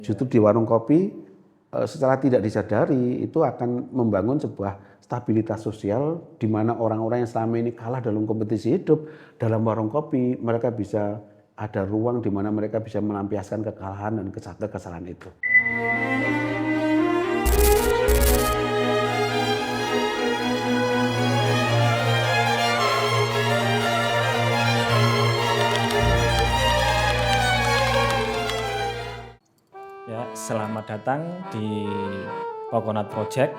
Justru di warung kopi secara tidak disadari itu akan membangun sebuah stabilitas sosial di mana orang-orang yang selama ini kalah dalam kompetisi hidup dalam warung kopi mereka bisa ada ruang di mana mereka bisa melampiaskan kekalahan dan kesalahan itu. Ya, selamat datang di Coconut Project.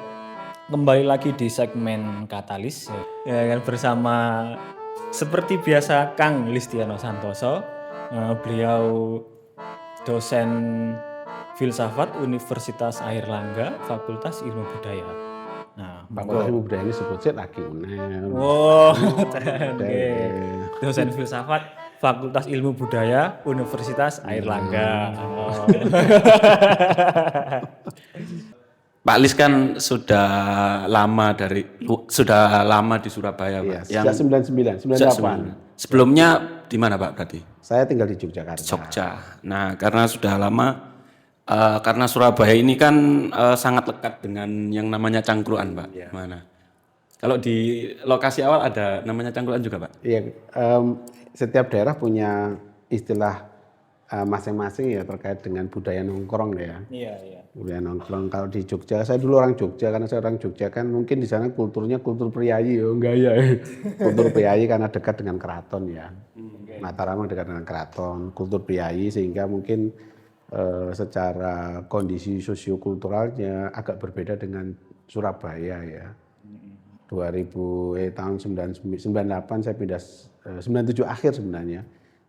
Kembali lagi di segmen Katalis. Ya kan, bersama seperti biasa Kang Listiano Santoso. Beliau dosen filsafat Universitas Airlangga, Fakultas Ilmu Budaya. Nah, Fakultas Ilmu Budaya ini sebut lagi UNER. Oh, dosen filsafat Fakultas Ilmu Budaya Universitas Airlangga. Oh. Pak Lis kan sudah lama di Surabaya, Pak. Iya, sejak 99, 98. Sebelumnya di mana, Pak, berarti? Saya tinggal di Yogyakarta. Jogja. Nah, karena sudah lama, karena Surabaya ini kan sangat lekat dengan yang namanya cangkruan, Pak. Ya. Mana? Kalau di lokasi awal ada namanya cangkruan juga, Pak? Iya, setiap daerah punya istilah masing-masing ya terkait dengan budaya nongkrong ya. Iya. Budaya nongkrong. Kalau di Jogja, saya dulu orang Jogja karena saya orang Jogja kan mungkin di sana kulturnya kultur priayi ya, enggak ya. Kultur priayi karena dekat dengan keraton ya. Mataram dekat dengan keraton, kultur priayi sehingga mungkin secara kondisi sosiokulturalnya agak berbeda dengan Surabaya ya. Tahun 98 saya pindah 97 akhir sebenarnya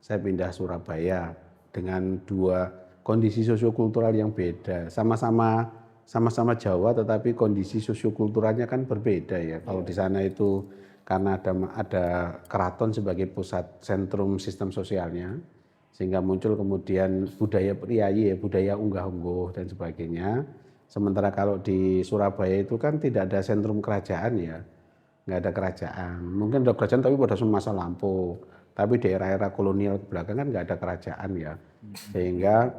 saya pindah Surabaya dengan dua kondisi sosiokultural yang beda. Sama-sama Jawa tetapi kondisi sosiokulturalnya kan berbeda ya. Kalau di sana itu karena ada keraton sebagai pusat sentrum sistem sosialnya sehingga muncul kemudian budaya priayi ya, budaya unggah-ungguh dan sebagainya. Sementara kalau di Surabaya itu kan tidak ada sentrum kerajaan ya. Nggak ada kerajaan. Mungkin ada kerajaan tapi pada masa lampau. Tapi di era-era kolonial ke belakang kan nggak ada kerajaan ya. Sehingga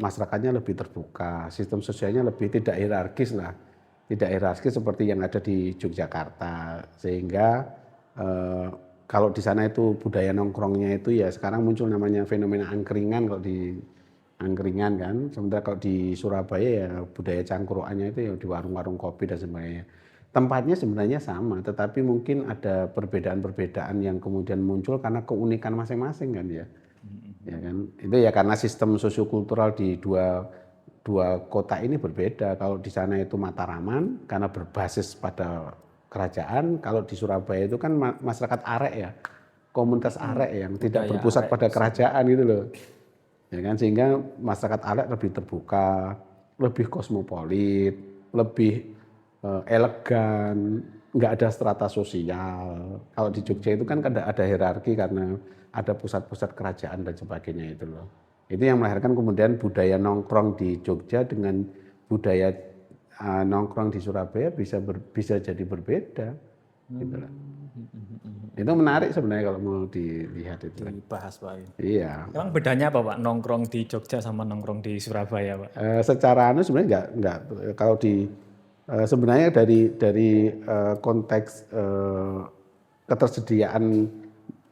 masyarakatnya lebih terbuka. Sistem sosialnya lebih tidak hierarkis lah. Tidak hierarkis seperti yang ada di Yogyakarta. Sehingga kalau di sana itu budaya nongkrongnya itu ya sekarang muncul namanya fenomena angkringan kalau di angkringan kan. Sementara kalau di Surabaya ya budaya cangkruannya itu ya di warung-warung kopi dan sebagainya. Tempatnya sebenarnya sama, tetapi mungkin ada perbedaan-perbedaan yang kemudian muncul karena keunikan masing-masing kan ya. Ya kan? Itu ya karena sistem sosiokultural di dua kota ini berbeda. Kalau di sana itu Mataraman karena berbasis pada kerajaan, kalau di Surabaya itu kan masyarakat arek ya. Komunitas arek yang tidak berpusat pada kerajaan gitu loh. Ya kan, sehingga masyarakat arek lebih terbuka, lebih kosmopolit, lebih elegan, nggak ada strata sosial. Kalau di Jogja itu kan ada hierarki karena ada pusat-pusat kerajaan dan sebagainya itu loh. Itu yang melahirkan kemudian budaya nongkrong di Jogja dengan budaya nongkrong di Surabaya bisa jadi berbeda. Gitu loh. Itu menarik sebenarnya kalau mau dilihat itu. Dibahas, Pak. Iya. Emang bedanya apa, Pak? Nongkrong di Jogja sama nongkrong di Surabaya, Pak? Secara sebenarnya enggak. Kalau sebenarnya dari konteks ketersediaan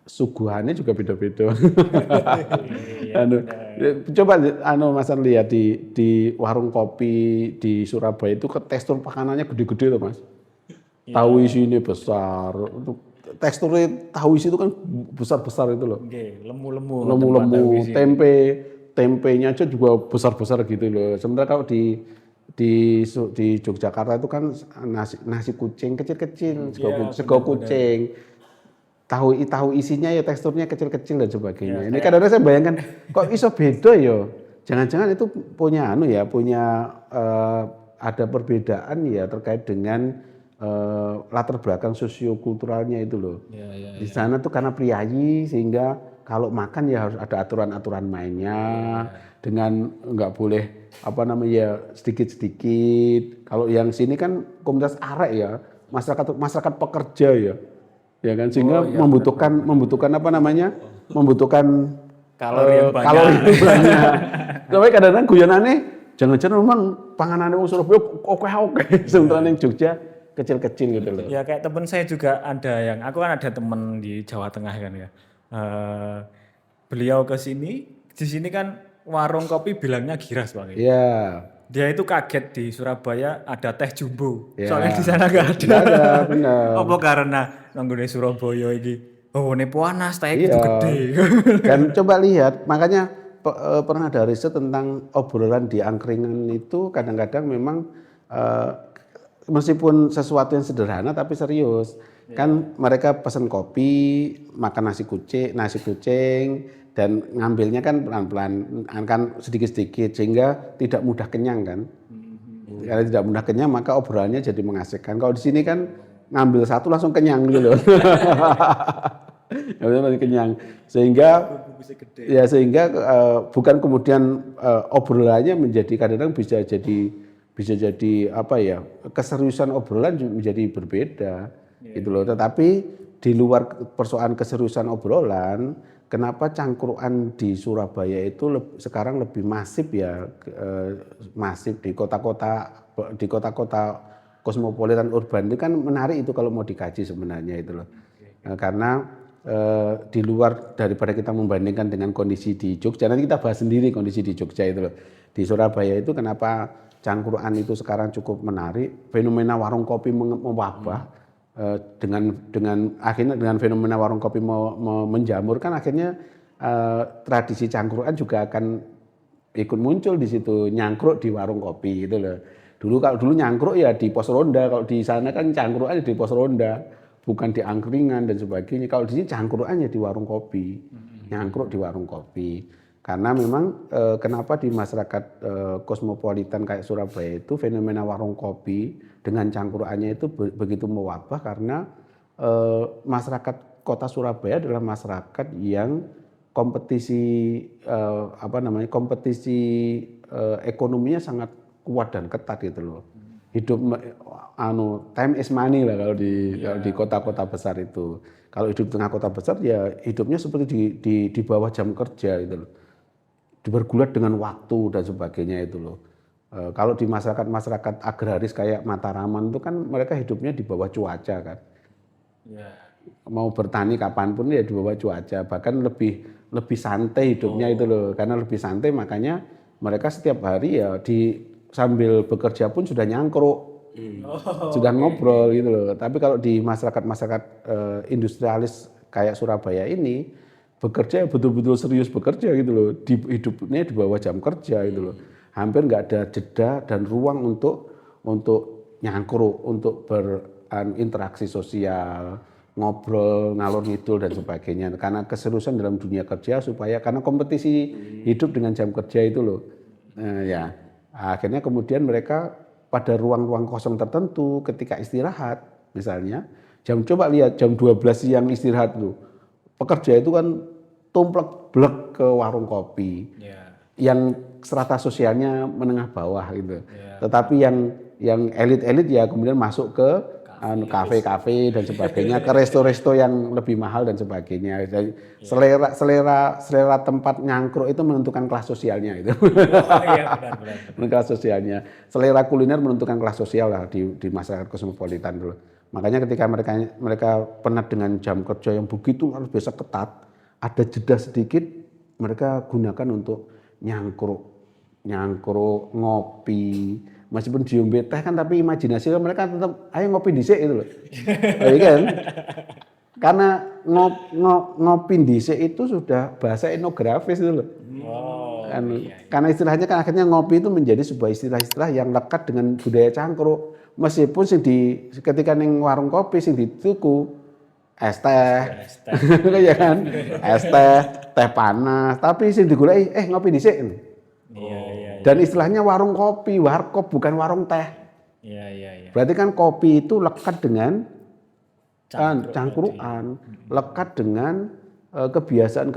suguhannya juga beda-beda. Coba Mas lihat di warung kopi di Surabaya itu tekstur makanannya gede-gede loh Mas. Tahu isinya besar. Teksturnya tahu isi itu kan besar-besar itu loh. Lemu-lemu. Lemu-lemu. Tempenya aja juga besar-besar gitu loh. Sementara kalau di Yogyakarta itu kan nasi kucing kecil-kecil, sego kucing, tahu isinya ya teksturnya kecil-kecil dan sebagainya. Ini kadang-kadang saya bayangkan kok iso beda ya. Jangan-jangan itu punya ada perbedaan ya terkait dengan latar belakang sosiokulturalnya itu loh. Di sana tuh karena priayi sehingga kalau makan ya harus ada aturan-aturan mainnya dengan nggak boleh sedikit-sedikit. Kalau yang sini kan komunitas arek ya, masyarakat pekerja ya kan sehingga membutuhkan kalori yang banyak. Tapi kadang-kadang guyonane jangan-jangan memang panganane wong Surabaya oke. Sementara ning Jogja kecil-kecil gitu loh. Ya kayak temen saya juga ada yang, aku kan ada temen di Jawa Tengah kan ya. Beliau ke sini, di sini kan warung kopi bilangnya giras Bang. Iya. Dia itu kaget di Surabaya ada teh jumbo. Ya. Soalnya di sana gak ada. Nggak ada, benar. Apa karena nanggone Surabaya iki oh ini panas teh itu Iya. gede. Dan coba lihat, makanya pernah ada riset tentang obrolan di angkringan itu kadang-kadang memang meskipun sesuatu yang sederhana tapi serius. Kan mereka pesan kopi, makan nasi kucing dan ngambilnya kan pelan-pelan, kan sedikit-sedikit sehingga tidak mudah kenyang kan. Karena tidak mudah kenyang maka obrolannya jadi mengasihkan. Kalau di sini kan ngambil satu langsung kenyang gitu loh. Masih kenyang sehingga bukan kemudian obrolannya menjadi kadang-kadang bisa jadi apa ya, keseriusan obrolan menjadi berbeda gitu loh. Tetapi di luar persoalan keseriusan obrolan, kenapa cangkruan di Surabaya itu sekarang lebih masif ya, masif di kota-kota kosmopolitan urban itu kan menarik itu kalau mau dikaji sebenarnya itu loh. Karena di luar daripada kita membandingkan dengan kondisi di Jogja, nanti kita bahas sendiri kondisi di Jogja itu loh. Di Surabaya itu kenapa cangkruan itu sekarang cukup menarik, fenomena warung kopi mewabah dengan akhirnya dengan fenomena warung kopi menjamur kan akhirnya tradisi cangkruan juga akan ikut muncul di situ, nyangkruk di warung kopi itu loh. Kalau dulu nyangkruk ya di pos ronda, kalau di sana kan cangkruan di pos ronda. Bukan di angkringan dan sebagainya. Kalau di sini cangkruannya di warung kopi, nyangkruk di warung kopi. Karena memang kenapa di masyarakat kosmopolitan kayak Surabaya itu fenomena warung kopi dengan cangkruannya itu begitu mewabah karena masyarakat kota Surabaya adalah masyarakat yang kompetisi ekonominya sangat kuat dan ketat gitu loh. Hidup time is money lah kalau di kota-kota besar itu. Kalau hidup tengah kota besar ya hidupnya seperti di bawah jam kerja itu loh. Bergulat dengan waktu dan sebagainya itu loh. Kalau di masyarakat agraris kayak Mataraman itu kan mereka hidupnya di bawah cuaca kan. Ya. Mau bertani kapanpun ya di bawah cuaca, bahkan lebih santai hidupnya itu loh. Karena lebih santai makanya mereka setiap hari ya sambil bekerja pun sudah nyangkruk, sudah ngobrol gitu loh. Tapi kalau di masyarakat industrialis kayak Surabaya ini bekerja betul-betul serius bekerja gitu loh. Hidupnya di bawah jam kerja gitu loh. Hampir nggak ada jeda dan ruang untuk nyangkruk, untuk berinteraksi sosial, ngobrol, ngalor ngidul dan sebagainya. Karena keseriusan dalam dunia kerja karena kompetisi hidup dengan jam kerja itu loh. Ya. Akhirnya kemudian mereka pada ruang-ruang kosong tertentu ketika istirahat misalnya coba lihat jam 12 siang istirahat tuh pekerja itu kan tumplek-blek ke warung kopi yang strata sosialnya menengah bawah gitu. Tetapi yang elit-elit ya kemudian masuk ke kafe-kafe dan sebagainya, ke resto-resto yang lebih mahal dan sebagainya. Jadi selera tempat nyangkruk itu menentukan kelas sosialnya itu. Benar. Kelas sosialnya. Selera kuliner menentukan kelas sosial lah di masyarakat kosmopolitan dulu. Makanya ketika mereka penat dengan jam kerja yang begitu luar biasa ketat, ada jeda sedikit mereka gunakan untuk nyangkruk, ngopi. Meskipun diombe teh kan tapi imajinasi mereka tetap ayo ngopi dhisik itu loh. Iya kan? Karena ngopi dhisik itu sudah bahasa etnografis itu loh. Karena istilahnya kan akhirnya ngopi itu menjadi sebuah istilah-istilah yang lekat dengan budaya cangkruk. Meskipun ketika ning warung kopi sing dituku es teh. Ya kan? Es teh panas, tapi sing digoleki ngopi dhisik. Dan istilahnya warung kopi, warkop bukan warung teh. Iya. Berarti kan kopi itu lekat dengan cangkruan, lekat dengan kebiasaan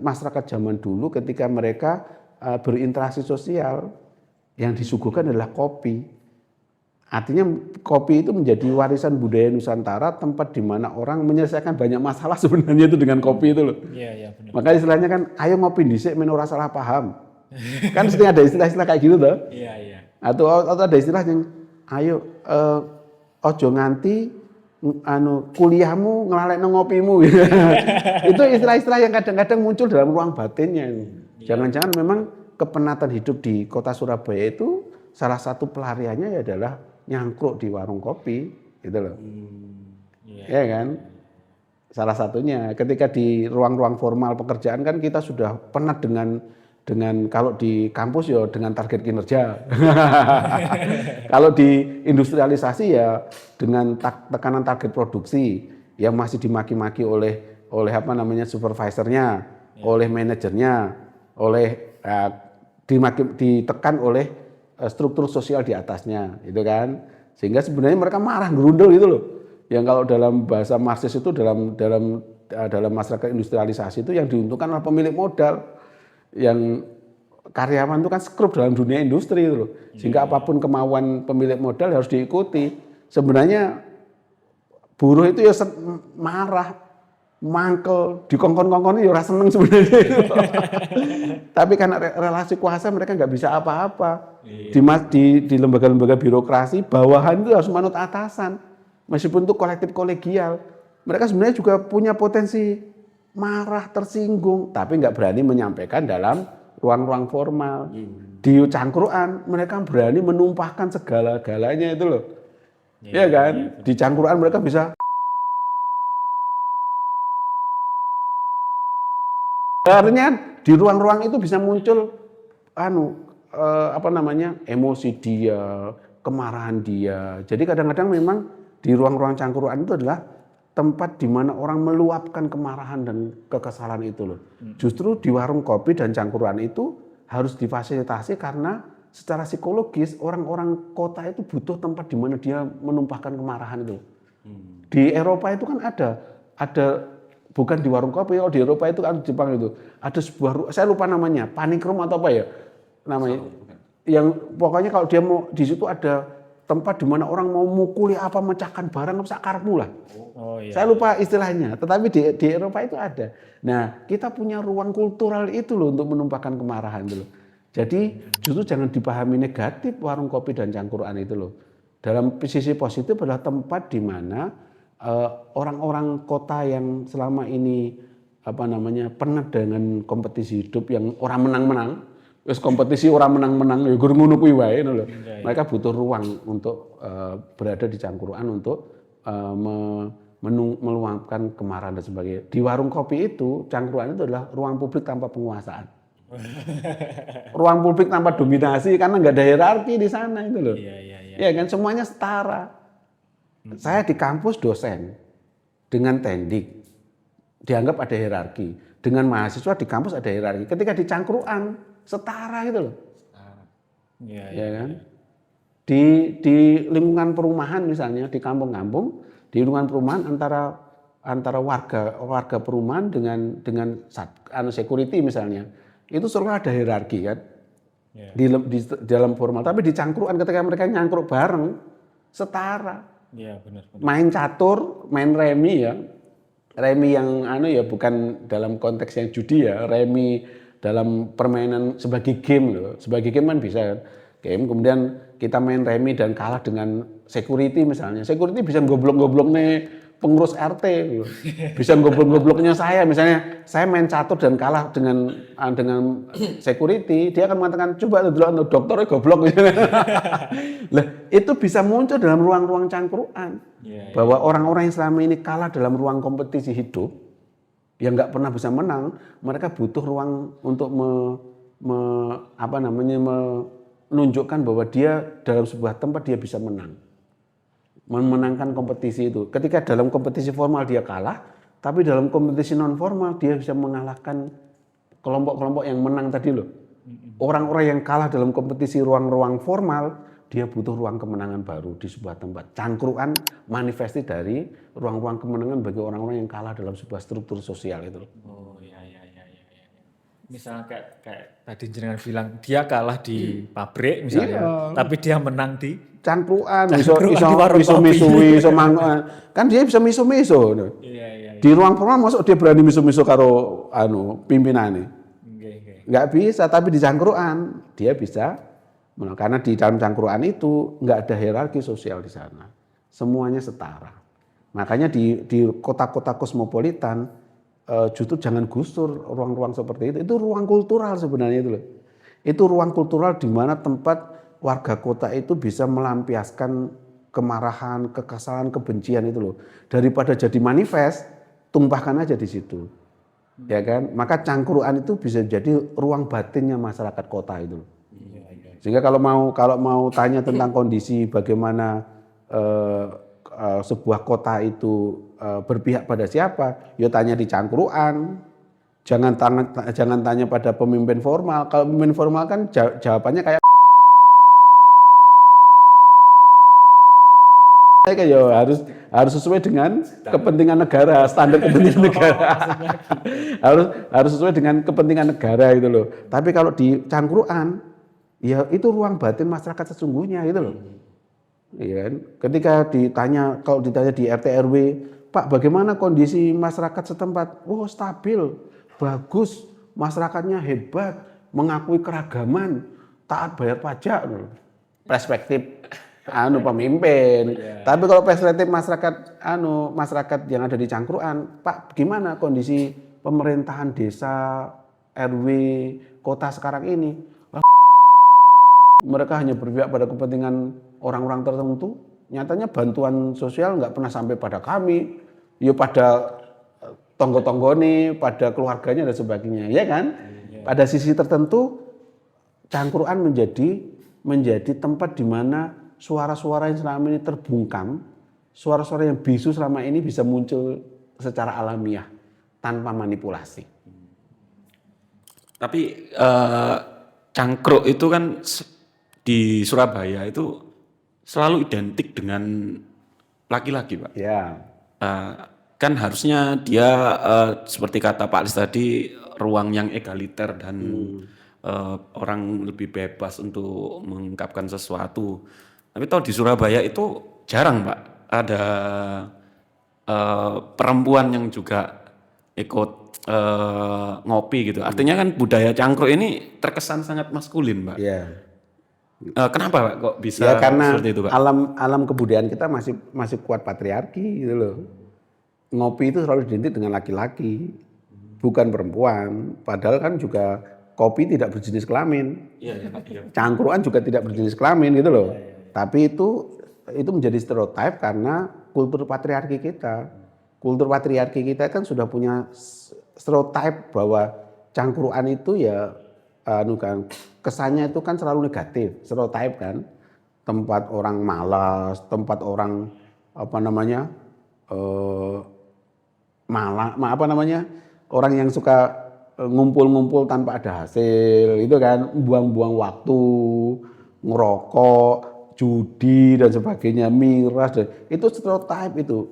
masyarakat zaman dulu ketika mereka berinteraksi sosial yang disuguhkan adalah kopi. Artinya kopi itu menjadi warisan budaya Nusantara, tempat di mana orang menyelesaikan banyak masalah sebenarnya itu dengan kopi itu loh. Iya, benar. Maka istilahnya kan ayo ngopi dhisik men ora salah paham. Kan mesti ada istilah-istilah kayak gitu toh. Iya. Atau ada istilah yang ayo ojo nganti kuliahmu ngelalekno ngopimu gitu. Itu istilah-istilah yang kadang-kadang muncul dalam ruang batinnya. Jangan-jangan memang kepenatan hidup di kota Surabaya itu salah satu pelariannya ya adalah nyangkruk di warung kopi gitu loh. Ya kan? Salah satunya ketika di ruang-ruang formal pekerjaan kan kita sudah penat dengan kalau di kampus ya dengan target kinerja. Kalau di industrialisasi ya dengan tekanan target produksi yang masih dimaki-maki oleh apa namanya supervisornya, oleh manajernya, oleh ditekan oleh struktur sosial di atasnya, itu kan. Sehingga sebenarnya mereka marah gerundel gitu loh. Yang kalau dalam bahasa Marxis itu dalam masyarakat industrialisasi itu yang diuntungkan adalah pemilik modal, yang karyawan itu kan skrup dalam dunia industri itu loh. Sehingga apapun kemauan pemilik modal harus diikuti. Sebenarnya buruh itu ya marah, mangkel, dikongkon-kongkon ya ora seneng sebenarnya. Tapi karena relasi kuasa mereka nggak bisa apa-apa. Di lembaga-lembaga birokrasi bawahan itu harus manut atasan. Meskipun itu kolektif kolegial, mereka sebenarnya juga punya potensi marah, tersinggung, tapi nggak berani menyampaikan dalam ruang-ruang formal. Di cangkruan mereka berani menumpahkan segala-galanya itu loh. Iya kan? Di cangkruan mereka bisa. Artinya di ruang-ruang itu bisa muncul emosi dia, kemarahan dia. Jadi kadang-kadang memang di ruang-ruang cangkruan itu adalah tempat di mana orang meluapkan kemarahan dan kekesalan itu loh. Justru di warung kopi dan cangkruan itu harus difasilitasi karena secara psikologis orang-orang kota itu butuh tempat di mana dia menumpahkan kemarahan itu. Di Eropa itu kan ada bukan di warung kopi, kalau di Eropa itu kan di Jepang itu ada sebuah, saya lupa namanya, panic room atau apa ya namanya. Yang pokoknya kalau dia mau di situ ada tempat di mana orang mau mukuli apa, mecahkan barang sak karepmu lah. Saya lupa istilahnya, tetapi di Eropa itu ada. Nah, kita punya ruang kultural itu loh untuk menumpahkan kemarahan itu loh. Jadi justru jangan dipahami negatif warung kopi dan cangkruan itu loh. Dalam sisi positif adalah tempat di mana orang-orang kota yang selama ini penat dengan kompetisi hidup yang orang menang-menang. Terus kompetisi orang menang-menang ya gur ngono kuwi wae lho. Mereka butuh ruang untuk berada di cangkruan untuk meluapkan kemarahan dan sebagainya. Di warung kopi itu, cangkruan itu adalah ruang publik tanpa penguasaan. Ruang publik tanpa dominasi karena nggak ada hierarki di sana itu loh. Iya kan semuanya setara. Saya di kampus dosen dengan tendik dianggap ada hierarki. Dengan mahasiswa di kampus ada hierarki. Ketika di cangkruan setara gitu loh. Ya kan? Di lingkungan perumahan misalnya di kampung-kampung, di lingkungan perumahan antara warga perumahan dengan security misalnya, itu selalu ada hierarki kan. Di dalam formal, tapi di cangkruan ketika mereka nyangkruk bareng setara. Benar. Main catur, main remi ya. Remi yang bukan dalam konteks yang judi ya, remi dalam permainan sebagai game loh. Sebagai game kan bisa kan. Game kemudian kita main remi dan kalah dengan security misalnya. Security bisa goblok-goblok nih pengurus RT gitu. Bisa goblok-gobloknya saya misalnya saya main catur dan kalah dengan security, dia akan mengatakan coba dulu dokternya goblok gitu. Lah, itu bisa muncul dalam ruang-ruang cangkruan. Bahwa orang-orang yang selama ini kalah dalam ruang kompetisi hidup yang nggak pernah bisa menang, mereka butuh ruang untuk menunjukkan bahwa dia dalam sebuah tempat dia bisa memenangkan kompetisi itu. Ketika dalam kompetisi formal dia kalah, tapi dalam kompetisi non formal dia bisa mengalahkan kelompok-kelompok yang menang tadi loh. Orang-orang yang kalah dalam kompetisi ruang-ruang formal, dia butuh ruang kemenangan baru di sebuah tempat. Cangkruan manifestasi dari ruang-ruang kemenangan bagi orang-orang yang kalah dalam sebuah struktur sosial itu. Misalnya kayak tadi jenengan bilang dia kalah di pabrik misalnya, tapi dia menang di cangkruan, miso-misui, kan dia bisa miso-miso. Di ruang formal masuk dia berani miso-miso karo pimpinane. nggak bisa. Tapi di cangkruan dia bisa, karena di dalam cangkruan itu nggak ada hierarki sosial di sana, semuanya setara. Makanya di kota-kota kosmopolitan justru jangan gusur ruang-ruang seperti itu. Itu ruang kultural sebenarnya itu loh. Itu ruang kultural di mana tempat warga kota itu bisa melampiaskan kemarahan, kekesalan, kebencian itu loh. Daripada jadi manifest, tumpahkan aja di situ. Ya kan? Maka cangkruan itu bisa jadi ruang batinnya masyarakat kota itu. Sehingga kalau mau tanya tentang kondisi bagaimana sebuah kota itu berpihak pada siapa, ya tanya di cangkruan. Jangan tanya pada pemimpin formal. Kalau pemimpin formal kan jawabannya kayak ya harus sesuai dengan kepentingan negara, standar kepentingan negara. harus sesuai dengan kepentingan negara itu loh. Tapi kalau di cangkruan, ya itu ruang batin masyarakat sesungguhnya itu loh. Ya, ketika kalau ditanya di RT RW, Pak, bagaimana kondisi masyarakat setempat? Oh, stabil, bagus, masyarakatnya hebat, mengakui keragaman, taat bayar pajak. Perspektif pemimpin. Tapi kalau perspektif masyarakat yang ada di cangkruan, Pak, gimana kondisi pemerintahan desa, RW, kota sekarang ini? Mereka hanya berpihak pada kepentingan orang-orang tertentu. Nyatanya bantuan sosial nggak pernah sampai pada kami, ya pada tonggo-tonggone, pada keluarganya dan sebagainya, ya kan? Pada sisi tertentu, cangkruan menjadi tempat di mana suara-suara yang selama ini terbungkam, suara-suara yang bisu selama ini bisa muncul secara alamiah tanpa manipulasi. Tapi cangkruk itu kan di Surabaya itu selalu identik dengan laki-laki, Pak. Ya. Kan harusnya dia seperti kata Pak Alis tadi, ruang yang egaliter dan orang lebih bebas untuk mengungkapkan sesuatu. Tapi tahu di Surabaya itu jarang, Pak, ada perempuan yang juga ikut ngopi gitu. Artinya kan budaya cangkruk ini terkesan sangat maskulin, Pak. Ya. Kenapa, Pak, kok bisa karena seperti itu, Pak? alam kebudayaan kita masih kuat patriarki gitu loh. Ngopi itu selalu identik dengan laki-laki, bukan perempuan. Padahal kan juga kopi tidak berjenis kelamin. Cangkruan juga tidak berjenis kelamin gitu loh. Tapi itu menjadi stereotip karena kultur patriarki kita. Kultur patriarki kita kan sudah punya stereotip bahwa cangkruan itu ya kesannya itu kan selalu negatif, stereotip kan. Tempat orang malas, tempat orang orang yang suka ngumpul-ngumpul tanpa ada hasil, itu kan, buang-buang waktu, ngerokok, judi dan sebagainya, miras, itu stereotip itu.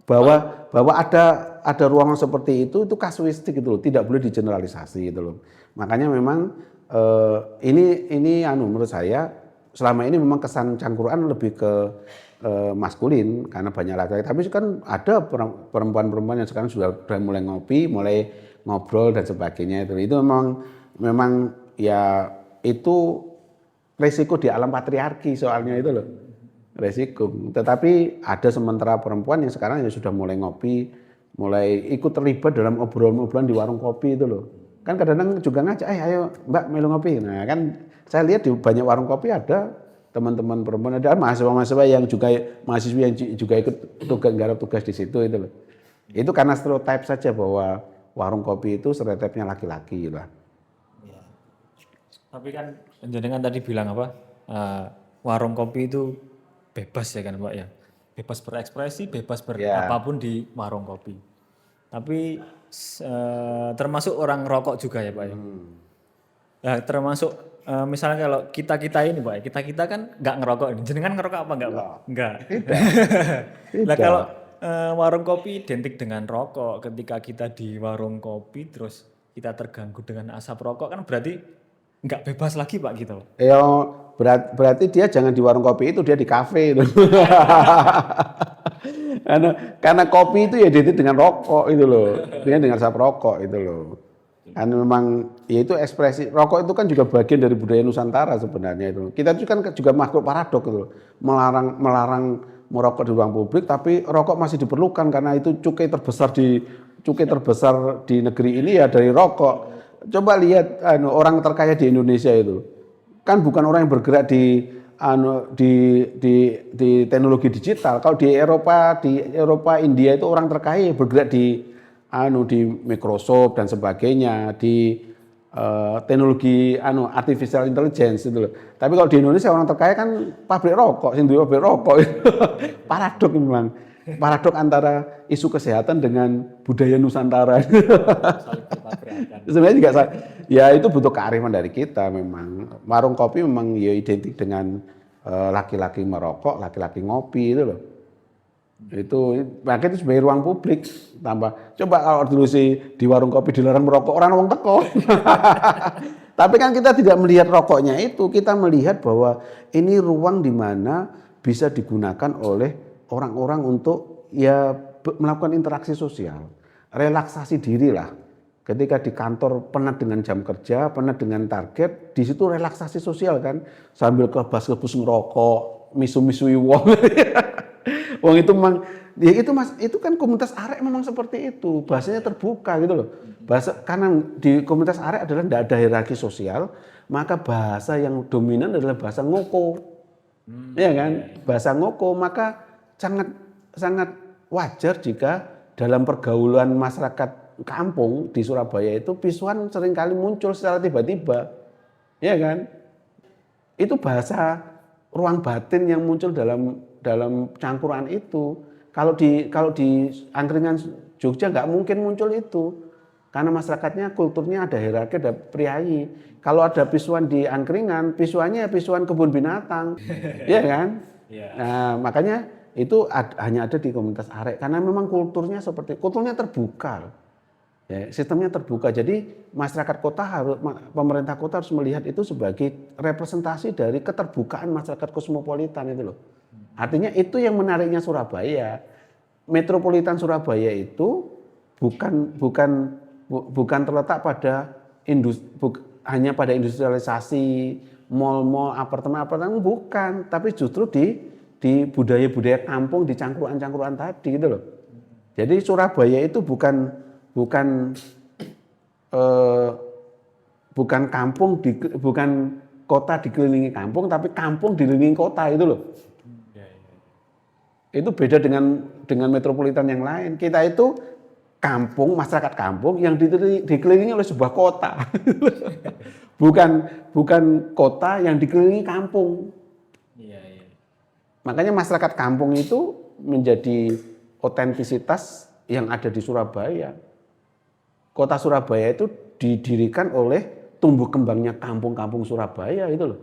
Bahwa ada ruangan seperti itu kasuistik gitu loh, tidak boleh digeneralisasi gitu loh. Makanya memang ini menurut saya selama ini memang kesan cangkruan lebih ke maskulin karena banyak laki-laki. Tapi kan ada perempuan-perempuan yang sekarang sudah mulai ngopi, mulai ngobrol dan sebagainya itu memang ya itu resiko di alam patriarki soalnya itu loh. Resiko. Tetapi ada sementara perempuan yang sekarang ya sudah mulai ngopi, mulai ikut terlibat dalam obrolan-obrolan di warung kopi itu loh. Kan kadang-kadang juga ngajak, ayo Mbak melu ngopi. Nah kan saya lihat di banyak warung kopi ada teman-teman perempuan, ada mahasiswa-mahasiswa yang juga ikut garap tugas di situ itu loh. Itu karena stereotip saja bahwa warung kopi itu stereotipnya laki-laki lah. Ya. Tapi kan jenengan tadi bilang apa? Warung kopi itu bebas ya kan Pak ya, bebas berekspresi, bebas berapapun di warung kopi. Tapi termasuk orang rokok juga ya Pak ya. Nah, termasuk misalnya kalau kita ini Pak, kita kan nggak ngerokok ini. Jenengan ngerokok apa nggak Pak? Nggak. Nah kalau warung kopi identik dengan rokok, ketika kita di warung kopi terus kita terganggu dengan asap rokok kan berarti nggak bebas lagi Pak gitu. Ya berarti dia jangan di warung kopi itu, dia di kafe itu. karena kopi itu ya identik dengan rokok itu loh, dengan asap rokok itu loh. Kan memang ya itu ekspresi rokok itu kan juga bagian dari budaya Nusantara sebenarnya itu. Kita itu kan juga makhluk paradok gitu. Melarang merokok di ruang publik tapi rokok masih diperlukan karena itu cukai terbesar di negeri ini ya dari rokok. Coba lihat orang terkaya di Indonesia itu. Kan bukan orang yang bergerak di teknologi digital. Kalau di Eropa, India itu orang terkaya bergerak di Microsoft dan sebagainya, di teknologi artificial intelligence itu loh. Tapi kalau di Indonesia orang terkaya kan pabrik rokok, pabrik rokok. Paradok memang. Paradok antara isu kesehatan dengan budaya Nusantara. Sebenarnya juga ya itu butuh kearifan dari kita memang. Warung kopi memang ya identik dengan laki-laki merokok, laki-laki ngopi itu loh. Itu makanya itu sebagai ruang publik tambah. Coba kalau dulu sih di warung kopi dilarang merokok, orang teko. Tapi kan kita tidak melihat rokoknya itu, kita melihat bahwa ini ruang di mana bisa digunakan oleh orang-orang untuk ya melakukan interaksi sosial, relaksasi diri lah. Ketika di kantor penat dengan jam kerja, penat dengan target, di situ relaksasi sosial kan, sambil kebas-kebus ngerokok, misu-misui wong. Wong itu memang, ya itu kan komunitas arek memang seperti itu, bahasanya terbuka gitu loh. Karena di komunitas arek adalah tidak ada hierarki sosial, maka bahasa yang dominan adalah bahasa ngoko, ya kan? Bahasa ngoko, maka sangat wajar jika dalam pergaulan masyarakat kampung di Surabaya itu pisuan seringkali muncul secara tiba-tiba, ya kan? Itu bahasa ruang batin yang muncul dalam cangkuran itu. Kalau di angkringan Jogja nggak mungkin muncul itu, karena masyarakatnya kulturnya ada hierarki, ada priayi. Kalau ada pisuan di angkringan, pisuannya pisuan kebun binatang, ya kan? Nah makanya itu hanya ada di komunitas arek karena memang kulturnya terbuka, ya, sistemnya terbuka. Jadi masyarakat kota pemerintah kota harus melihat itu sebagai representasi dari keterbukaan masyarakat kosmopolitan itu loh. Artinya itu yang menariknya Surabaya. Metropolitan Surabaya itu bukan terletak pada hanya pada industrialisasi, mal-mal, apartemen, bukan, tapi justru di budaya-budaya kampung, di cangkruan-cangkruan tadi gitu loh. Jadi Surabaya itu bukan kota dikelilingi kampung, tapi kampung dikelilingi kota itu loh. Itu beda dengan metropolitan yang lain. Kita itu kampung, masyarakat kampung yang dikelilingi oleh sebuah kota. bukan kota yang dikelilingi kampung. Makanya masyarakat kampung itu menjadi otentisitas yang ada di Surabaya. Kota Surabaya itu didirikan oleh tumbuh kembangnya kampung-kampung Surabaya itu loh.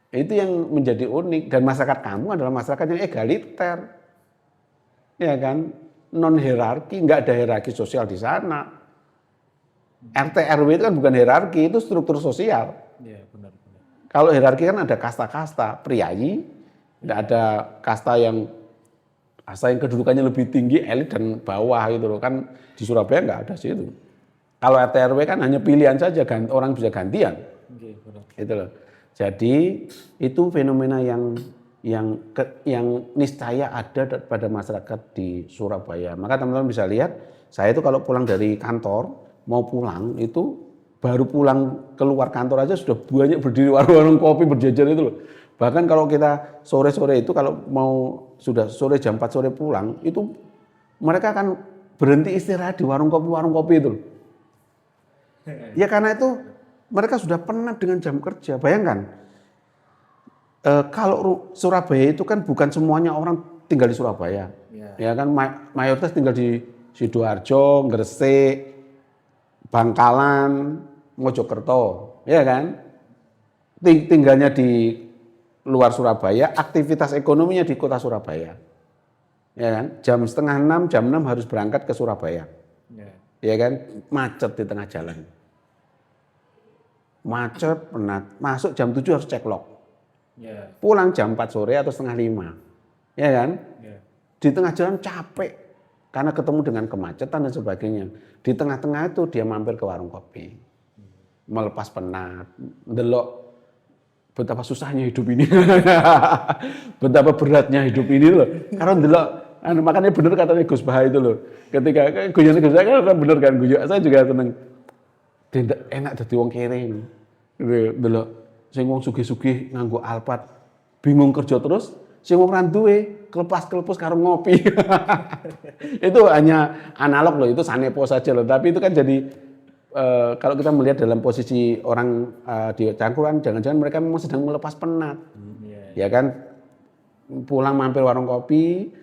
Itu yang menjadi unik, dan masyarakat kampung adalah masyarakat yang egaliter. Ya kan? Non hierarki, enggak ada hierarki sosial di sana. RT RW itu kan bukan hierarki, itu struktur sosial. Iya, benar. Kalau hierarki kan ada kasta-kasta, priayi, tidak ada kasta yang kedudukannya lebih tinggi, elit dan bawah gitu loh. Kan di Surabaya nggak ada sih itu. Kalau RT RW kan hanya pilihan saja, orang bisa gantian. Gitu loh. Jadi itu fenomena yang niscaya ada pada masyarakat di Surabaya. Maka teman-teman bisa lihat, saya itu kalau pulang dari kantor, mau pulang itu baru pulang keluar kantor aja sudah banyak berdiri warung-warung kopi berjajar itu loh. Bahkan kalau kita sore-sore itu kalau sudah sore jam 4 sore pulang, itu mereka akan berhenti istirahat di warung kopi itu loh. Ya karena itu mereka sudah penat dengan jam kerja. Bayangkan, kalau Surabaya itu kan bukan semuanya orang tinggal di Surabaya. Ya kan mayoritas tinggal di Sidoarjo, Gresik, Bangkalan, Mojokerto, ya kan? Tinggalnya di luar Surabaya, aktivitas ekonominya di kota Surabaya. Ya kan? Jam 5:30, jam 6 harus berangkat ke Surabaya. Ya kan? Macet di tengah jalan. Macet, penat. Masuk jam 7 harus cek log. Pulang jam 4 sore atau 4:30. Ya kan? Di tengah jalan capek. karena ketemu dengan kemacetan dan sebagainya. Di tengah-tengah itu dia mampir ke warung kopi, melepas penat, ndelok betapa susahnya hidup ini, betapa beratnya hidup ini loh. Karena ndelok, makanya bener katanya Gus Baha itu loh. Ketika guyon Gus Baha kan bener kan, guyon saya juga seneng. Tidak enak dadi wong kere ini. Ndelok sing wong sugih-sugih nganggo Alphard, bingung kerja terus, sing wong ra duwe kelepas-kelepus karo ngopi. Itu hanya analog loh, itu sanepo saja loh. Tapi itu kan jadi kalau kita melihat dalam posisi orang di Cangkuran, jangan-jangan mereka memang sedang melepas penat. Ya kan, pulang mampir warung kopi,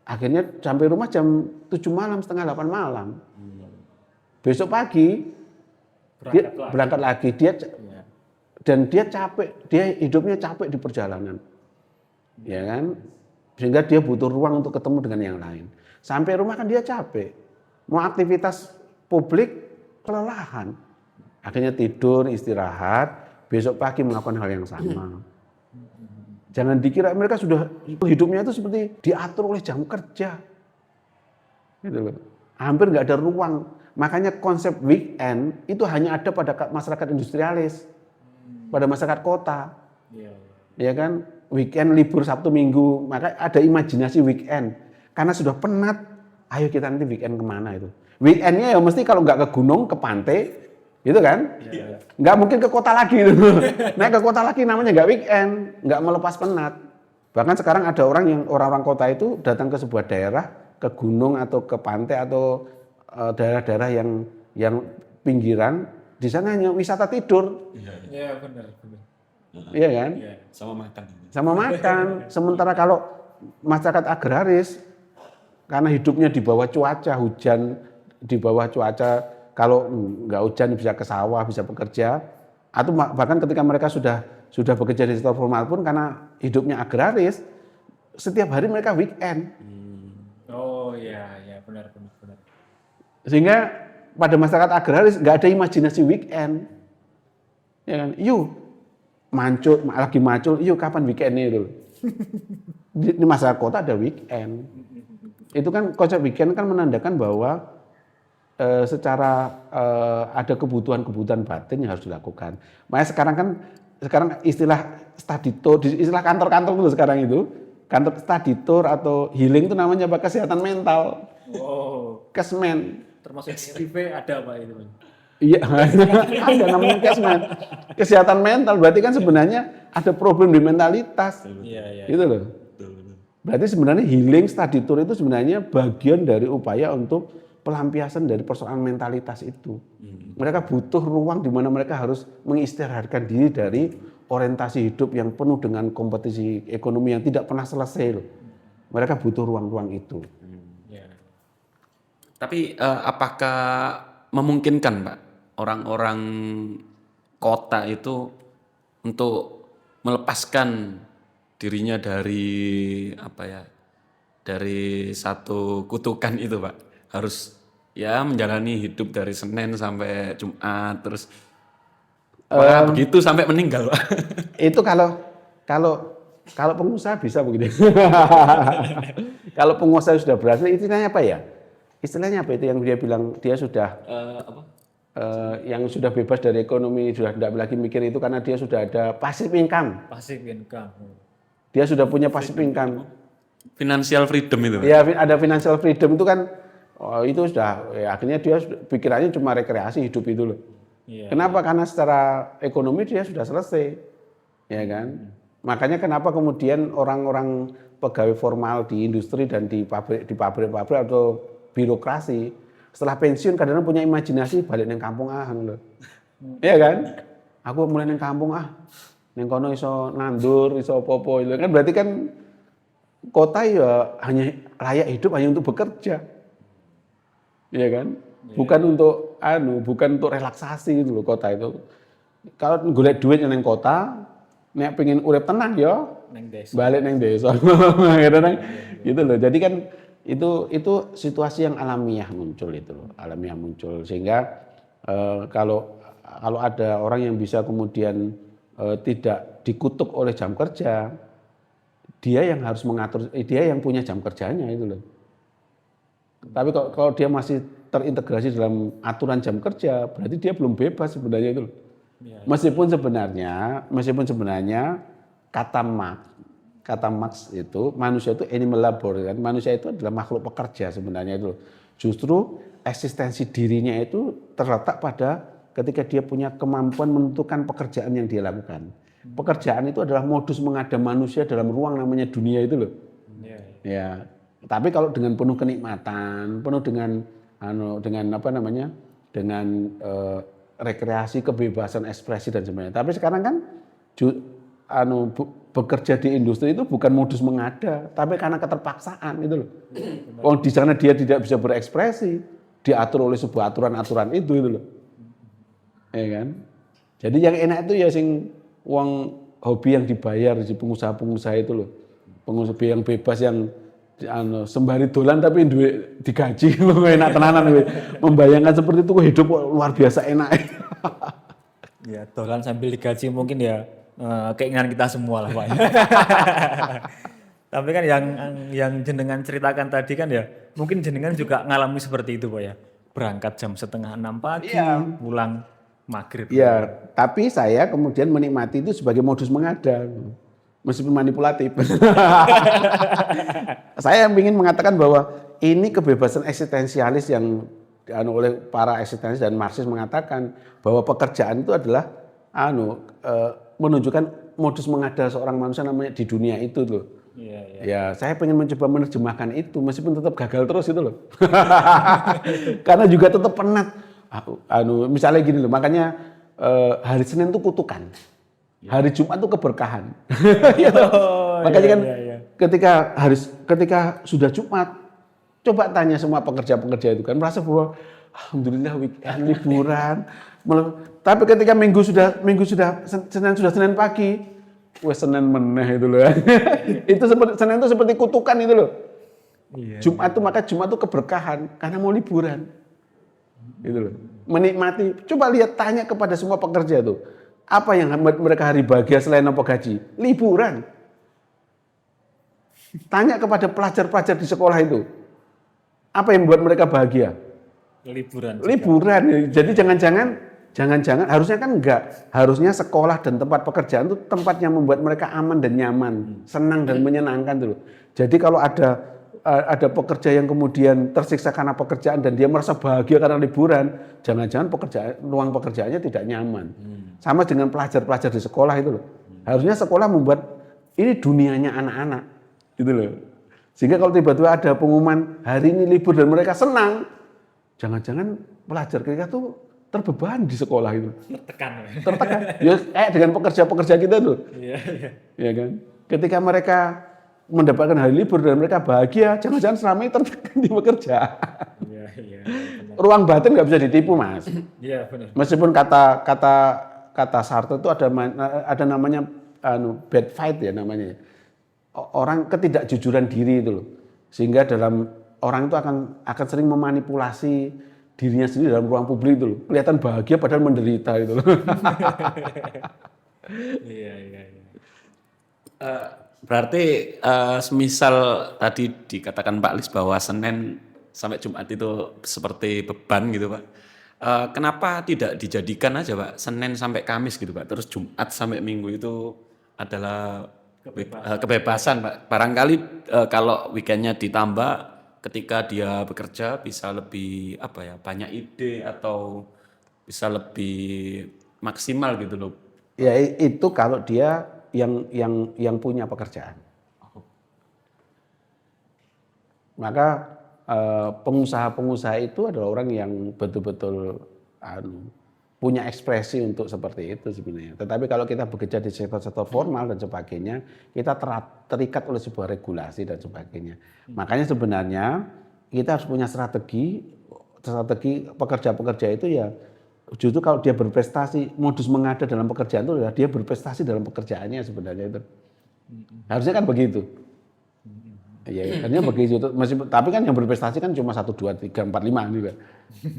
akhirnya sampai rumah jam 7 malam, setengah 8 malam. Besok pagi dia berangkat lagi, dan dia capek, dia hidupnya capek di perjalanan. Ya kan? Sehingga dia butuh ruang untuk ketemu dengan yang lain. Sampai rumah kan dia capek. Mau aktivitas publik kelelahan. Akhirnya tidur, istirahat, besok pagi melakukan hal yang sama. Jangan dikira mereka sudah hidupnya itu seperti diatur oleh jam kerja. Gitu loh. Hampir nggak ada ruang. Makanya konsep weekend itu hanya ada pada masyarakat industrialis. Pada masyarakat kota. Ya kan? Weekend libur Sabtu Minggu, maka ada imajinasi weekend. Karena sudah penat, ayo kita nanti weekend kemana itu. Weekendnya ya mesti kalau nggak ke gunung, ke pantai, gitu kan? Nggak mungkin ke kota lagi. Nah ke kota lagi namanya nggak weekend, nggak melepas penat. Bahkan sekarang ada orang-orang kota itu datang ke sebuah daerah, ke gunung atau ke pantai atau daerah-daerah yang pinggiran, di sana hanya wisata tidur. Iya benar. Iya kan? Ya, sama makan. Sama makan. Sementara kalau masyarakat agraris, karena hidupnya di bawah cuaca, hujan di bawah cuaca, kalau nggak hujan bisa ke sawah, bisa bekerja, atau bahkan ketika mereka sudah bekerja di sektor formal pun karena hidupnya agraris, setiap hari mereka weekend. Oh iya, benar. Sehingga pada masyarakat agraris nggak ada imajinasi weekend. Ya kan? Lagi macul, yuk kapan weekendnya itu? Di masyarakat kota ada weekend. Itu kan konsep weekend kan menandakan bahwa secara ada kebutuhan batin yang harus dilakukan. Makanya sekarang istilah study tour, istilah kantor-kantor itu sekarang itu, kantor study tour atau healing itu namanya apa? Kesehatan mental. Oh. Kesmen. Termasuk SPV ada Pak itu. Iya, ada namanya kesehatan mental. Berarti kan sebenarnya ada problem di mentalitas. Iya. Gitu loh. Berarti sebenarnya healing study tour itu sebenarnya bagian dari upaya untuk pelampiasan dari persoalan mentalitas itu. Mereka butuh ruang di mana mereka harus mengistirahatkan diri dari orientasi hidup yang penuh dengan kompetisi ekonomi yang tidak pernah selesai loh. Mereka butuh ruang-ruang itu. Tapi apakah memungkinkan Pak orang-orang kota itu untuk melepaskan dirinya dari dari satu kutukan itu Pak, harus ya menjalani hidup dari Senin sampai Jumat terus begitu sampai meninggal Pak? Itu kalau pengusaha bisa begitu. Kalau pengusaha sudah berhasil, istilahnya apa ya? Istilahnya apa itu yang dia bilang dia sudah yang sudah bebas dari ekonomi, sudah tidak lagi mikir itu karena dia sudah ada passive income. Dia sudah punya passive income. Financial freedom itu. Ya, ada financial freedom itu kan itu sudah ya, akhirnya dia pikirannya cuma rekreasi hidup itu loh. Kenapa? Karena secara ekonomi dia sudah selesai. Ya kan? Makanya kenapa kemudian orang-orang pegawai formal di industri dan di pabrik atau birokrasi setelah pensiun kadang-kadang punya imajinasi balik neng kampung loh. Iya kan? Aku mulai neng kampung neng kono iso nandur, iso popo itu kan berarti kan kota ya hanya layak hidup hanya untuk bekerja. Iya kan? Bukan untuk bukan untuk relaksasi gitu loh kota itu. Kalau golek duit neng kota, nek pengen urip tenang ya balik neng desa. Gitu loh. Jadi kan itu situasi yang alamiah muncul itu loh, alamiah muncul sehingga kalau ada orang yang bisa kemudian tidak dikutuk oleh jam kerja, dia yang harus mengatur, dia yang punya jam kerjanya itu loh. Tapi kalau dia masih terintegrasi dalam aturan jam kerja, berarti dia belum bebas sebenarnya itu. Meskipun sebenarnya kata Marx itu manusia itu animal labor kan. Manusia itu adalah makhluk pekerja sebenarnya itu. Justru eksistensi dirinya itu terletak pada ketika dia punya kemampuan menentukan pekerjaan yang dia lakukan. Pekerjaan itu adalah modus mengadam manusia dalam ruang namanya dunia itu loh. Ya. Tapi kalau dengan penuh kenikmatan, penuh dengan rekreasi, kebebasan ekspresi dan sebagainya. Tapi sekarang kan bekerja di industri itu bukan modus mengada, tapi karena keterpaksaan itu loh. Oh, di sana dia tidak bisa berekspresi, diatur oleh sebuah aturan-aturan itu loh. Ya kan? Jadi yang enak itu ya sing uang hobi yang dibayar si pengusaha-pengusaha itu loh. Pengusaha yang bebas yang sembari dolan tapi duit digaji enak tenanan. Membayangkan seperti itu hidup luar biasa enak. Ya, dolan sambil digaji mungkin ya keinginan kita semua lah Pak. Tapi kan yang jenengan ceritakan tadi kan ya, mungkin jenengan juga ngalami seperti itu Pak ya. Berangkat jam 5:30 pagi, pulang maghrib. Iya, tapi saya kemudian menikmati itu sebagai modus mengada. Meskipun manipulatif. Saya ingin mengatakan bahwa ini kebebasan eksistensialis yang oleh para eksistensialis dan Marxis mengatakan bahwa pekerjaan itu adalah menunjukkan modus mengada seorang manusia namanya di dunia itu loh. Ya, saya pengen mencoba menerjemahkan itu meskipun tetap gagal terus itu loh. Karena juga tetap penat. Misalnya gini loh, makanya hari Senin itu kutukan. Hari Jumat itu keberkahan. Makanya kan ketika sudah Jumat, coba tanya semua pekerja-pekerja itu kan merasa bahwa alhamdulillah weekend liburan. Tapi ketika minggu sudah Senin pagi, Senin meneh itu loh. Itu Senin itu seperti kutukan itu loh. Jumat itu keberkahan karena mau liburan. Gitu loh. Menikmati. Coba lihat, tanya kepada semua pekerja itu. Apa yang membuat mereka hari bahagia selain apa gaji? Liburan. Tanya kepada pelajar-pelajar di sekolah itu. Apa yang membuat mereka bahagia? Liburan. Jadi jangan-jangan harusnya kan enggak. Harusnya sekolah dan tempat pekerjaan itu tempat yang membuat mereka aman dan nyaman, senang dan menyenangkan dulu. Jadi kalau ada pekerja yang kemudian tersiksa karena pekerjaan dan dia merasa bahagia karena liburan, jangan-jangan ruang pekerjaannya tidak nyaman. Sama dengan pelajar-pelajar di sekolah itu loh. Harusnya sekolah membuat ini dunianya anak-anak, gitu loh. Sehingga kalau tiba-tiba ada pengumuman hari ini libur dan mereka senang, jangan-jangan pelajar kita tuh terbebani di sekolah itu. Tertekan. Ya kayak dengan pekerja-pekerja kita tuh. Iya kan? Ketika mereka mendapatkan hari libur dan mereka bahagia, jangan-jangan selama ini tertekan di pekerjaan. Ruang batin nggak bisa ditipu, Mas. Iya, benar. Meskipun kata Sartre itu ada namanya bad fight ya namanya. Orang ketidakjujuran diri itu loh. Sehingga orang itu akan sering memanipulasi dirinya sendiri dalam ruang publik itu loh. Kelihatan bahagia padahal menderita itu loh. Iya. Berarti semisal tadi dikatakan Pak Lis bahwa Senin sampai Jumat itu seperti beban gitu Pak. Kenapa tidak dijadikan aja Pak Senin sampai Kamis gitu Pak. Terus Jumat sampai Minggu itu adalah kebebasan Pak. Barangkali kalau weekendnya ditambah ketika dia bekerja bisa lebih banyak ide atau bisa lebih maksimal gitu loh. Ya itu kalau dia yang punya pekerjaan. Maka pengusaha-pengusaha itu adalah orang yang betul-betul punya ekspresi untuk seperti itu sebenarnya. Tetapi kalau kita bekerja di sektor-sektor formal dan sebagainya, kita terikat oleh sebuah regulasi dan sebagainya. Makanya sebenarnya kita harus punya strategi pekerja-pekerja itu ya justru kalau dia berprestasi, modus mengada dalam pekerjaan itu adalah dia berprestasi dalam pekerjaannya sebenarnya itu. Harusnya kan begitu. Ya, artinya begitu. Tapi kan yang berprestasi kan cuma 1, 2, 3, 4, 5 juga.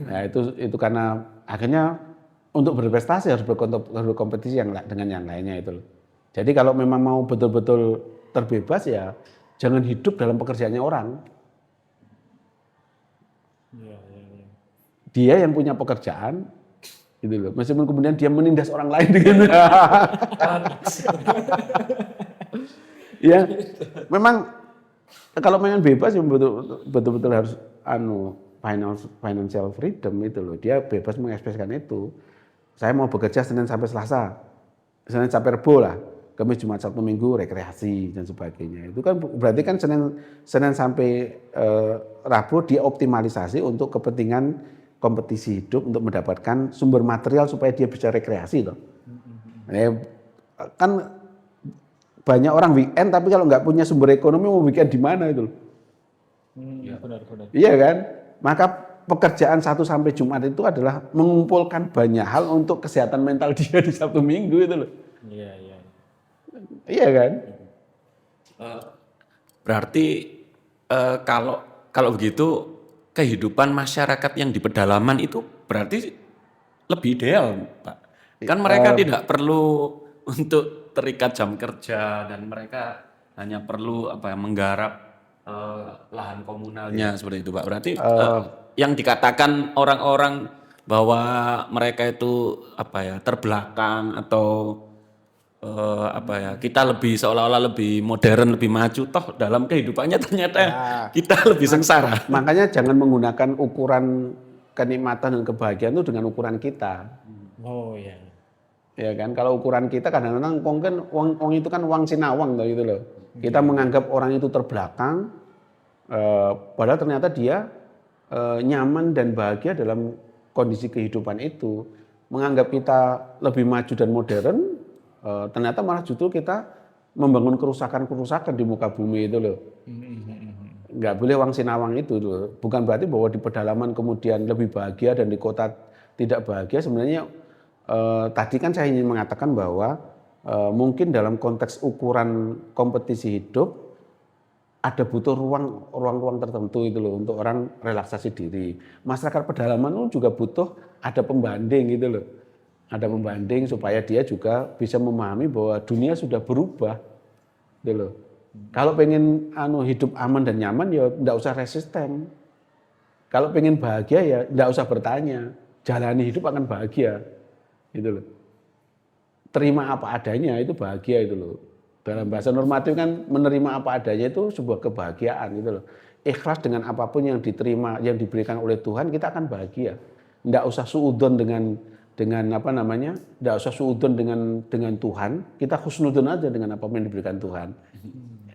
Nah, itu karena akhirnya untuk berprestasi harus berkompetisi dengan yang lainnya itu. Jadi kalau memang mau betul-betul terbebas ya jangan hidup dalam pekerjaannya orang. Iya, iya, iya. Dia yang punya pekerjaan, gitu loh. Meskipun kemudian dia menindas orang lain dengan ya, memang kalau pengen bebas ya betul-betul harus financial freedom itu loh. Dia bebas mengekspresikan itu. Saya mau bekerja Senin sampai Selasa, Senin sampai Rebo lah, Kamis Jumat Sabtu Minggu rekreasi dan sebagainya. Itu kan berarti kan Senin sampai Rabu dia optimalisasi untuk kepentingan kompetisi hidup untuk mendapatkan sumber material supaya dia bisa rekreasi loh. Kan banyak orang weekend tapi kalau nggak punya sumber ekonomi mau weekend di mana itu loh. Benar-benar. Iya kan? Maka pekerjaan 1 sampai Jumat itu adalah mengumpulkan banyak hal untuk kesehatan mental dia di Sabtu Minggu itu loh. Iya, iya. Iya kan? Berarti kalau begitu kehidupan masyarakat yang di pedalaman itu berarti lebih ideal, Pak. Kan mereka tidak perlu untuk terikat jam kerja dan mereka hanya perlu menggarap lahan komunalnya seperti itu, Pak. Berarti yang dikatakan orang-orang bahwa mereka itu terbelakang atau kita lebih seolah-olah lebih modern, lebih maju, toh dalam kehidupannya ternyata kita lebih sengsara. Makanya jangan menggunakan ukuran kenikmatan dan kebahagiaan itu dengan ukuran kita. Oh iya. Ya kan, kalau ukuran kita kadang-kadang wong itu kan wang sinawang gitu loh. Kita menganggap orang itu terbelakang, padahal ternyata dia nyaman dan bahagia dalam kondisi kehidupan itu. Menganggap kita lebih maju dan modern, ternyata malah justru kita membangun kerusakan-kerusakan di muka bumi itu loh. Nggak boleh wang sinawang itu loh. Bukan berarti bahwa di pedalaman kemudian lebih bahagia dan di kota tidak bahagia. Sebenarnya tadi kan saya ingin mengatakan bahwa mungkin dalam konteks ukuran kompetisi hidup ada butuh ruang-ruang tertentu itu loh untuk orang relaksasi diri. Masyarakat pedalaman itu juga butuh ada pembanding gitu loh. Ada pembanding supaya dia juga bisa memahami bahwa dunia sudah berubah gitu loh. Kalau pengen hidup aman dan nyaman ya enggak usah resisten. Kalau pengen bahagia ya enggak usah bertanya. Jalani hidup akan bahagia. Gitu loh. Terima apa adanya itu bahagia itu loh. Dalam bahasa normatif kan menerima apa adanya itu sebuah kebahagiaan gitu loh. Ikhlas dengan apapun yang diterima, yang diberikan oleh Tuhan, kita akan bahagia. Enggak usah suudzon dengan enggak usah suudzon dengan Tuhan, kita husnudon aja dengan apapun yang diberikan Tuhan.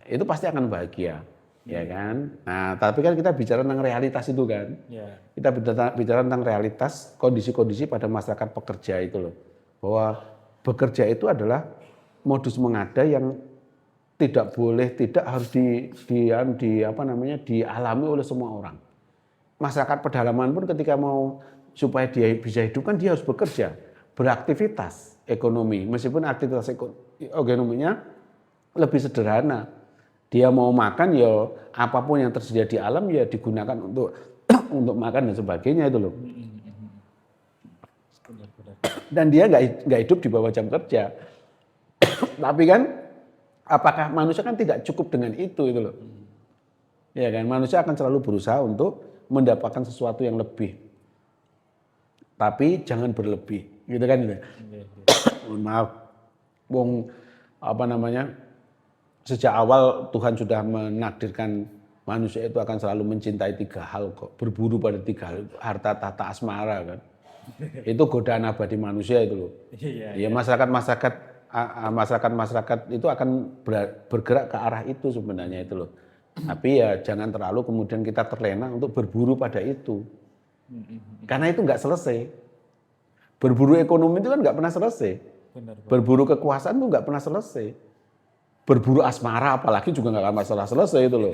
Itu pasti akan bahagia. Ya kan? Nah, tapi kan kita bicara tentang realitas itu kan. Yeah. Kita bicara tentang realitas kondisi-kondisi pada masyarakat pekerja itu loh. Bahwa bekerja itu adalah modus mengada yang tidak harus dialami oleh semua orang. Masyarakat pedalaman pun ketika mau supaya dia bisa hidup kan dia harus bekerja, beraktivitas ekonomi. Meskipun aktivitas ekonominya lebih sederhana. Dia mau makan ya apapun yang tersedia di alam ya digunakan untuk untuk makan dan sebagainya itu loh. Dan dia nggak hidup di bawah jam kerja. Tapi kan apakah manusia kan tidak cukup dengan itu loh. Ya kan, manusia akan selalu berusaha untuk mendapatkan sesuatu yang lebih. Tapi jangan berlebih, gitu kan gitu. Mohon maaf. Sejak awal Tuhan sudah menakdirkan manusia itu akan selalu mencintai 3 hal kok. Berburu pada 3 hal, harta, tahta, asmara kan. Itu godaan abadi manusia itu loh. Ya masyarakat itu akan bergerak ke arah itu sebenarnya itu loh. Tapi ya jangan terlalu kemudian kita terlena untuk berburu pada itu. Karena itu nggak selesai. Berburu ekonomi itu kan nggak pernah selesai. Berburu kekuasaan itu nggak pernah selesai. Berburu asmara apalagi juga nggak akan masalah selesai itu loh.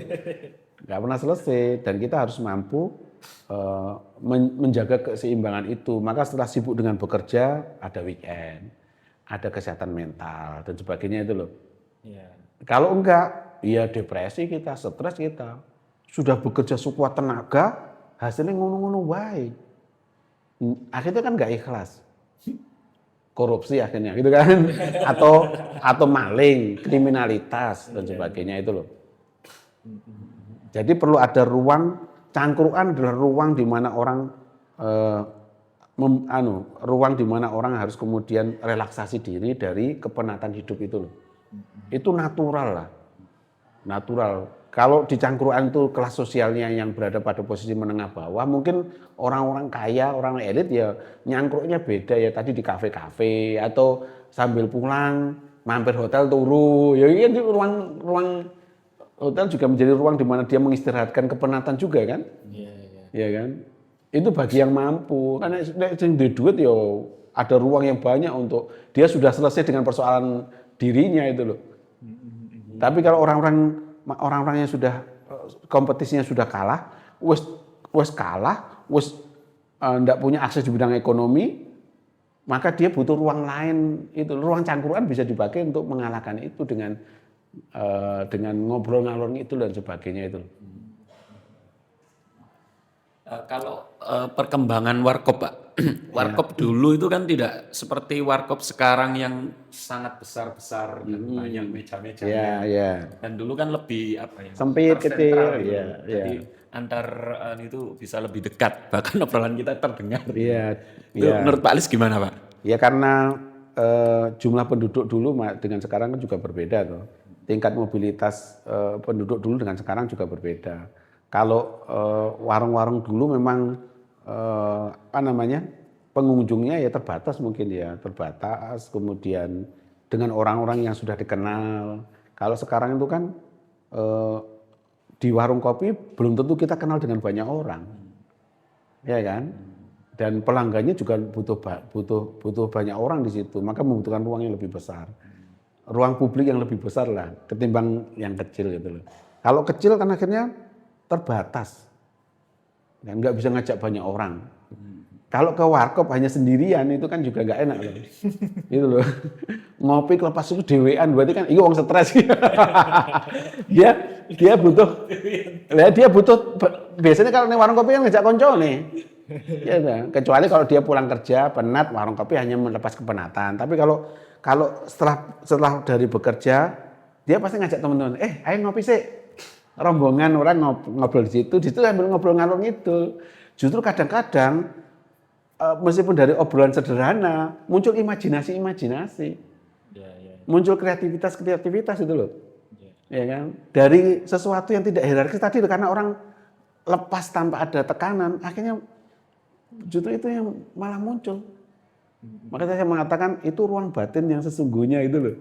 Nggak pernah selesai dan kita harus mampu menjaga keseimbangan itu. Maka setelah sibuk dengan bekerja ada weekend, ada kesehatan mental dan sebagainya itu loh. Kalau enggak, ya depresi kita, stres kita. Sudah bekerja sekuat tenaga, hasilnya ngono-ngono wae. Akhirnya kan nggak ikhlas. Korupsi akhirnya gitu kan. Atau maling, kriminalitas dan sebagainya itu loh. Jadi perlu ada ruang cangkruan adalah ruang di mana orang ruang di mana orang harus kemudian relaksasi diri dari kepenatan hidup itu loh. Itu natural lah. Natural. Kalau di cangkruan itu kelas sosialnya yang berada pada posisi menengah bawah, mungkin orang-orang kaya, orang elit ya nyangkruknya beda ya, tadi di kafe-kafe atau sambil pulang mampir hotel turu. Ya ini ruang hotel juga menjadi ruang di mana dia mengistirahatkan kepenatan juga kan? Iya kan? Itu bagi yang mampu. Karena yang di duit ya ada ruang yang banyak untuk dia sudah selesai dengan persoalan dirinya itu loh. Tapi kalau orang-orang yang sudah kompetisinya sudah kalah, wes kalah, ndak punya akses di bidang ekonomi, maka dia butuh ruang lain itu. Ruang cangkruan bisa dipakai untuk mengalahkan itu dengan ngobrol ngalor itu dan sebagainya itu. Kalau perkembangan warkop, Pak, warkop dulu itu kan tidak seperti warkop sekarang yang sangat besar-besar dan banyak meja-meja. Dan dulu kan lebih sempit, kecil. Gitu. Jadi antar itu bisa lebih dekat, bahkan obrolan kita terdengar. Itu menurut Pak Alis gimana, Pak? Ya karena jumlah penduduk dulu dengan sekarang kan juga berbeda tuh. Tingkat mobilitas penduduk dulu dengan sekarang juga berbeda. Kalau warung-warung dulu memang pengunjungnya ya terbatas mungkin ya, terbatas, kemudian dengan orang-orang yang sudah dikenal. Kalau sekarang itu kan di warung kopi belum tentu kita kenal dengan banyak orang, ya kan? Dan pelanggannya juga butuh banyak orang di situ, maka membutuhkan ruang yang lebih besar, ruang publik yang lebih besar lah ketimbang yang kecil gitu loh. Kalau kecil kan akhirnya terbatas, dan nggak bisa ngajak banyak orang. Kalau ke warkop hanya sendirian itu kan juga nggak enak loh. Gitu loh. Ngopi kelepas itu dewean berarti kan itu orang stres. dia butuh biasanya kalau nih warung kopi kan ngajak konco nih. Ya, kecuali kalau dia pulang kerja penat, warung kopi hanya melepas kepenatan. Tapi kalau setelah dari bekerja dia pasti ngajak teman-teman, ayo ngopi sih. Rombongan orang ngobrol di situ sambil ngobrol ngalor ngidul. Justru kadang-kadang meskipun dari obrolan sederhana muncul imajinasi, muncul kreativitas itu loh, ya kan? Dari sesuatu yang tidak hierarkis tadi karena orang lepas tanpa ada tekanan, akhirnya justru itu yang malah muncul. Makanya saya mengatakan itu ruang batin yang sesungguhnya itu loh.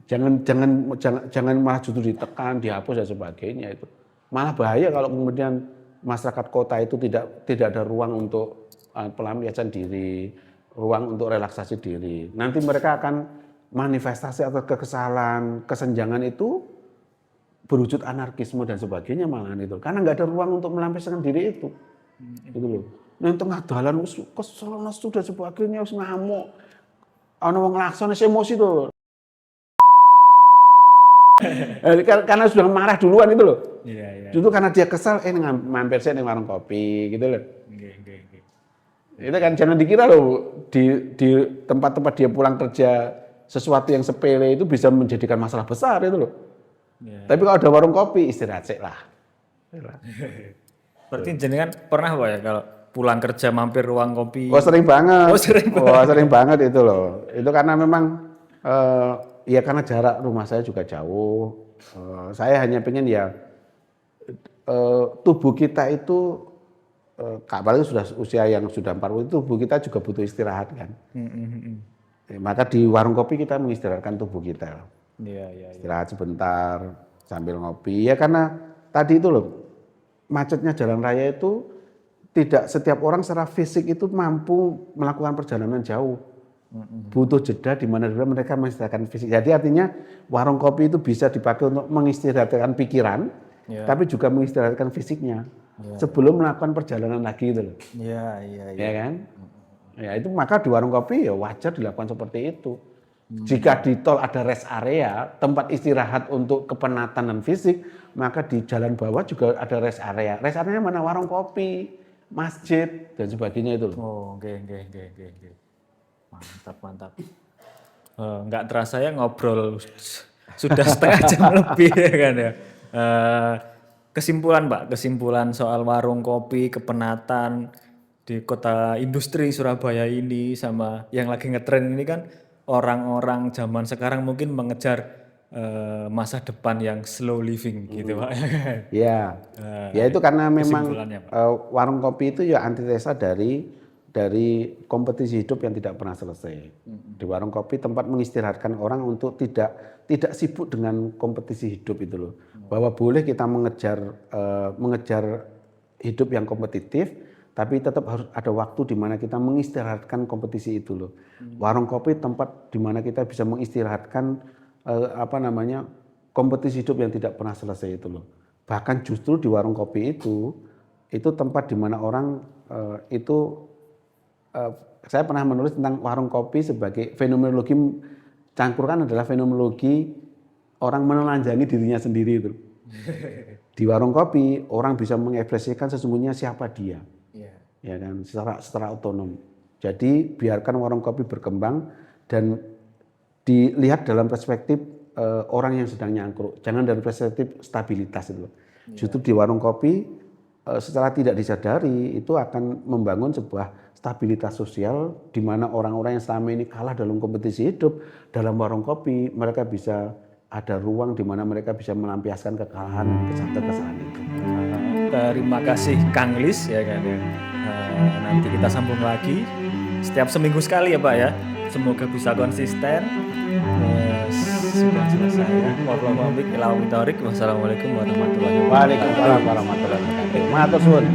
Jangan malah justru ditekan, dihapus dan sebagainya itu. Malah bahaya kalau kemudian masyarakat kota itu tidak ada ruang untuk pelampiasan diri, ruang untuk relaksasi diri. Nanti mereka akan manifestasi atau kekesalan, kesenjangan itu berwujud anarkisme dan sebagainya malahan itu. Karena nggak ada ruang untuk melampiaskan diri itu. Gitu loh. Nang tengah dalan kesel nesu dan sebagainya wis ngamuk. Ana wong nglakson emosi tuh. Karena sudah marah duluan itu loh. Justru karena dia kesal, mampir saya di warung kopi gitu loh. Itu kan jangan dikira loh di tempat-tempat dia pulang kerja sesuatu yang sepele itu bisa menjadikan masalah besar itu loh. Tapi kalau ada warung kopi istirahat sih lah. Berarti jenengan pernah Pak ya kalau pulang kerja mampir ruang kopi? Oh sering banget. Sering banget itu loh. Itu karena memang ya karena jarak rumah saya juga jauh. Saya hanya pengen ya tubuh kita itu apalagi sudah usia yang sudah 40 itu tubuh kita juga butuh istirahat kan. Maka di warung kopi kita mengistirahatkan tubuh kita. Istirahat sebentar sambil ngopi. Ya karena tadi itu loh macetnya jalan raya itu tidak setiap orang secara fisik itu mampu melakukan perjalanan jauh. Butuh jeda di mana mereka mengistirahatkan fisik. Jadi artinya warung kopi itu bisa dipakai untuk mengistirahatkan pikiran, tapi juga mengistirahatkan fisiknya sebelum melakukan perjalanan lagi itu loh. Ya kan? Ya itu maka di warung kopi ya wajar dilakukan seperti itu. Jika di tol ada rest area, tempat istirahat untuk kepenatan dan fisik, maka di jalan bawah juga ada rest area. Rest area mana? Warung kopi, masjid dan sebagainya itu loh. Oh, oke. Mantap. Nggak terasa ya ngobrol sudah setengah jam lebih ya kan ya. kesimpulan Pak, kesimpulan soal warung kopi kepenatan di kota industri Surabaya ini sama yang lagi ngetren ini kan orang-orang zaman sekarang mungkin mengejar masa depan yang slow living gitu Pak. Ya, ya itu karena memang kesimpulannya, Pak. warung kopi itu ya antitesa dari kompetisi hidup yang tidak pernah selesai. Di warung kopi tempat mengistirahatkan orang untuk tidak sibuk dengan kompetisi hidup itu loh. Bahwa boleh kita mengejar hidup yang kompetitif, tapi tetap harus ada waktu di mana kita mengistirahatkan kompetisi itu loh. Warung kopi tempat di mana kita bisa mengistirahatkan kompetisi hidup yang tidak pernah selesai itu loh. Bahkan justru di warung kopi itu tempat di mana orang saya pernah menulis tentang warung kopi sebagai fenomenologi, cangkurkan adalah fenomenologi orang menelanjangi dirinya sendiri itu. Di warung kopi orang bisa mengekspresikan sesungguhnya siapa dia, ya kan, secara otonom. Jadi biarkan warung kopi berkembang dan dilihat dalam perspektif orang yang sedang nyangkruk, jangan dari perspektif stabilitas itu. Justru di warung kopi secara tidak disadari itu akan membangun sebuah stabilitas sosial di mana orang-orang yang selama ini kalah dalam kompetisi hidup dalam warung kopi mereka bisa ada ruang di mana mereka bisa melampiaskan kekalahan dan kesalahan itu. Terima kasih Kang Lis ya kan ya. Nanti kita sambung lagi setiap seminggu sekali ya Pak ya. Semoga bisa konsisten. Sudah selesai ya. Wassalamualaikum warahmatullahi wabarakatuh. Waalaikumsalam warahmatullahi wabarakatuh. Matur suwun.